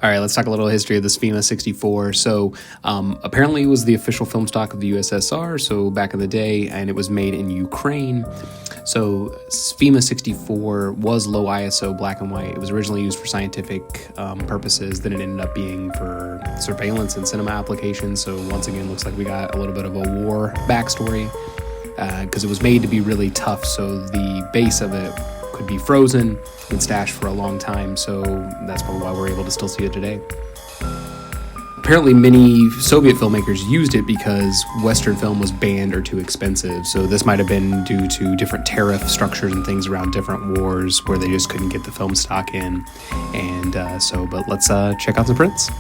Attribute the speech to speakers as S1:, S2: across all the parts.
S1: All right, let's talk a little history of the Svema 64. So apparently it was the official film stock of the USSR, so back in the day, and it was made in Ukraine. So Svema 64 was low ISO black and white. It was originally used for scientific purposes, then it ended up being for surveillance and cinema applications. So once again, looks like we got a little bit of a war backstory because it was made to be really tough, so the base of it could be frozen and stashed for a long time, so that's probably why we're able to still see it today. Apparently many Soviet filmmakers used it because Western film was banned or too expensive, so this might have been due to different tariff structures and things around different wars where they just couldn't get the film stock in, and but let's check out the prints.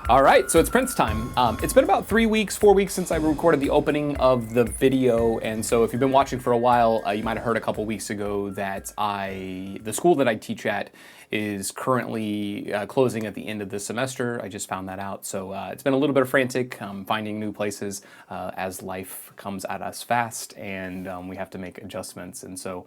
S2: All right, so it's Prince time. It's been about 4 weeks since I recorded the opening of the video, and so if you've been watching for a while, you might have heard a couple weeks ago that the school that I teach at is currently closing at the end of the semester. I just found that out, so it's been a little bit of frantic finding new places as life comes at us fast, and we have to make adjustments. And so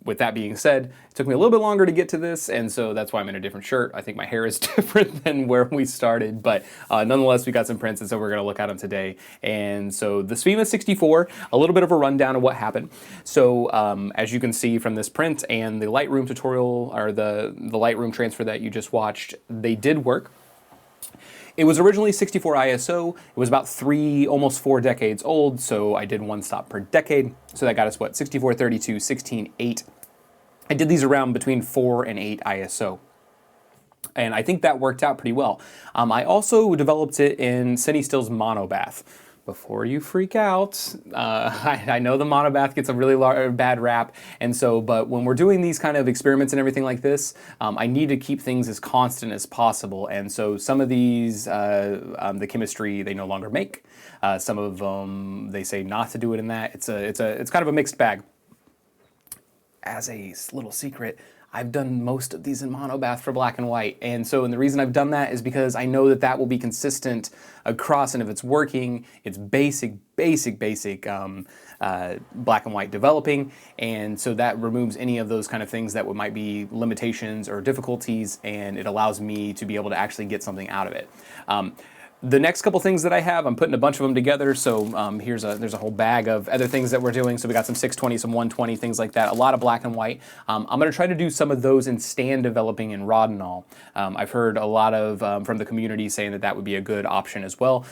S2: with that being said, it took me a little bit longer to get to this, and so that's why I'm in a different shirt. I think my hair is different than where we started, but nonetheless, we got some prints, and so we're going to look at them today. And so the Svema 64, a little bit of a rundown of what happened. So as you can see from this print and the Lightroom tutorial, or the Lightroom transfer that you just watched, they did work. It was originally 64 ISO. It was about almost 4 decades old, so I did one stop per decade. So that got us what, 64, 32, 16, 8. I did these around between 4 and 8 ISO. And I think that worked out pretty well. I also developed it in CineStill's monobath. Before you freak out, I know the monobath gets a really bad rap, and so, but when we're doing these kind of experiments and everything like this, I need to keep things as constant as possible. And so some of these, the chemistry they no longer make. Some of them they say not to do it in that. It's kind of a mixed bag. As a little secret, I've done most of these in monobath for black and white, and the reason I've done that is because I know that will be consistent across, and if it's working, it's basic black and white developing, and so that removes any of those kind of things that might be limitations or difficulties, and it allows me to be able to actually get something out of it. The next couple things that I have, I'm putting a bunch of them together, so there's a whole bag of other things that we're doing. So we got some 620, some 120, things like that, a lot of black and white. I'm going to try to do some of those in stand developing in Rodinal. I've heard a lot of from the community saying that would be a good option as well.